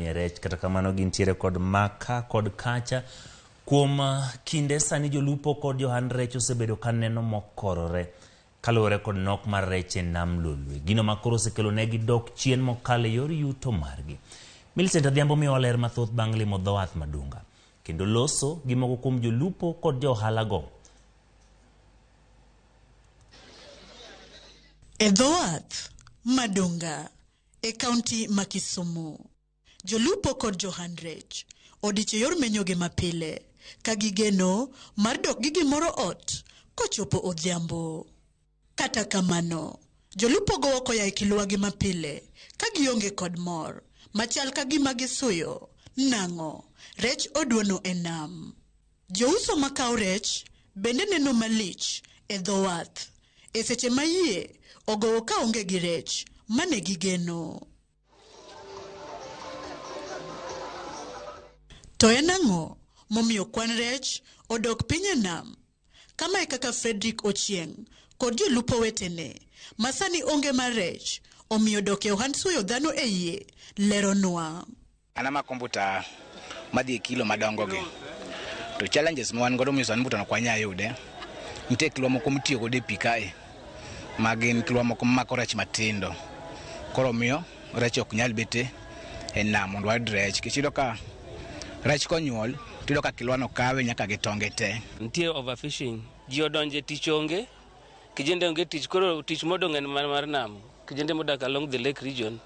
kanie rech, kata kamano gintiere kod maka kod kacha. Kuom kinde sani jolupo kod johan rech osebedo kaneno mokorore kaluwore kod nok mar rech e nam Lolwe. Gino makoro osekelo negi dok chien mokalo yor yuto margi. Millicent Adhiambo miyo ler mathoth bang' limo dho wath ma Dunga kendo loso gi moko kuom jolupo kod johala go. E dho wath ma Dunga e kaunti ma Kisumu, jolupo kod johan rech odiche yor menyoge mapile ka gigeno mar dok gi gimoro ot kochopo odhiambo. Kata kamano, jolupo go oko ya kilwagi mapile ka gionge kod mor machal ka gima gisuyo nang'o rech oduono e nam. Jouso makao rech bende neno malich e dho wath e seche ma yie ogowo ka onge gi rech mane gigeno. To en ang'o momiyo kwan rech odok piny e nam? Kama e kaka Frederick Ochieng kod jolupo wetene masani onge mar rech omiyo dok e ohand suyo dhano e yie leronwa. Anama komputa madhi kilo madongo gi. To challenges mwan godo miyo sani mbuta no kwanya yude. Nitie kilo moko mitiyo godo e pi kae. Magin kilo moko mako rech matindo. Koro miyo rech ok nyal bete e nam mondo wad rech. Kichido ka rech konyuol, tido ka kilwano kawe nyaka gi tonge te. Nitie overfishing. Ji odonje tich onge. Kijende onge tich, koro tich modong' en mar nam. Kijende modak along the lake region.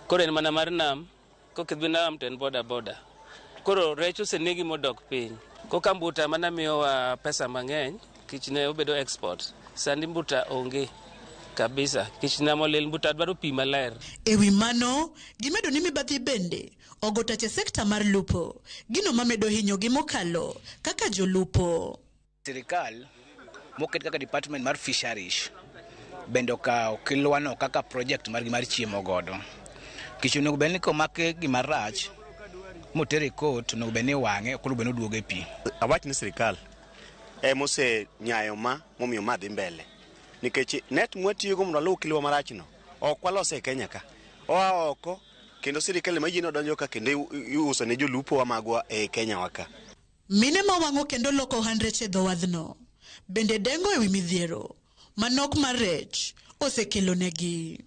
Koro en mana mar nam. Kokidhi nam to en boda. Koro rech osenegi modok piny. Koka mbuta mana miyowa pesa mang'eny, kich ne obedo export. Sandi mbuta onge kabisa. Kich na molil mbuta dwaro pi maler. Ewi mano, gimedo ni mibadhi bende ogotache sekta mar lupo. Gino mamedo hinyo gi mokalo kaka jolupo. Sirikal moket kaka department mar fisheries bendo ka kilwano kaka project mar chiemo godo. Kichuno kubeni ko make gimarach motere court no beni wange ko beno duoge pi. Awach ni sirikal mose nyayo momiyo ma dhi mbele. Nikech net mwatiyo go mondo lu kilwa marach no ok walose Kenya ka. Oa oko kendo sirikal ma yino donjo ka kendo iuso ne jolupo wa magwa e Kenya waka. Mine mawango kendo loko handreche dho wadhno bende dengo ewi midhiero manok mar rech osekelo negi.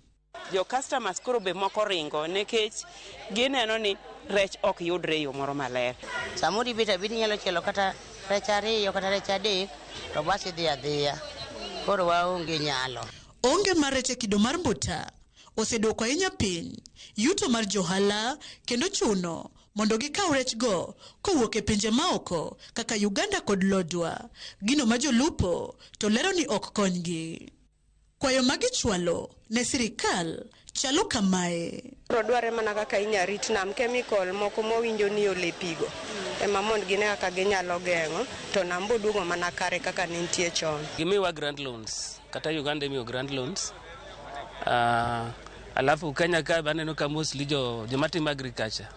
Jo customers koro be moko ringo nekech gineno ni rech ok yudre yo moro maler. Samuri bita nyalo chelo kata rech ariyo kata rech adek to basi dhi adhiya. Koro waonge nyalo. Onge mar rech e kido mar mbuta osedoko ahinya piny yuto mar johala kendo chuno mondo gikaw rech go kowuok e pinje maoko kaka Uganda kod Lodwa. Gino ma jolupo to lero ni ok konygi. Kwayo magichwalo ne sirikal chalo kamae. Dware mana kaka inyarit nam chemical moko mowinjo ni ole pigo. Ema mond gine kaka ginyalo geng'o to nam boduogo mana kare kaka nitie chon. Gimiwa grand loans. Kata Uganda miyo grand loans. Alafu Kenya ka baneno ka mostly jomatim agriculture.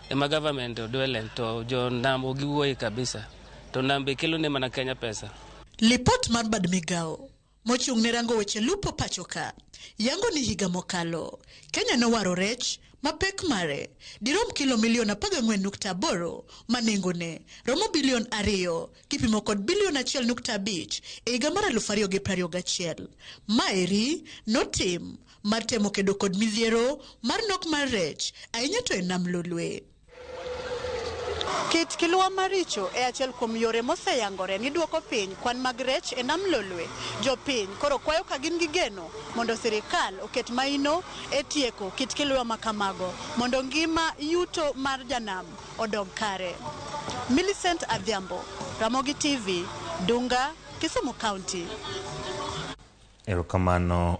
Ema government dwelen to jo nam ogiwuoye kabisa. To nam be kelo ne mana Kenya pesa. Lipot mar bad migao mochung' ne rango weche lupo pachoka yango ni higa mokalo Kenya nowaro rech mapek mare dirom kilo milion 14.8 manengone romo bilion 2 kipimo kod bilion 1.5 e higa mar 2021. Maeri notim mar temo kedo kod midhiero mar nok mar rech ahinya to e nam Lolwe. Kit kilwa maricho e achiel kuom yore moseyangore ni duoko piny kwan mag rech e nam Lolwe. Jopiny koro kwayo ka gin gi geno mondo sirikal oket maino e tieko kit kilwa makamago mondo ngima yuto mar janam odog kare. Millicent Adhiambo, Ramogi TV, Dunga, Kisumu County. Erokamano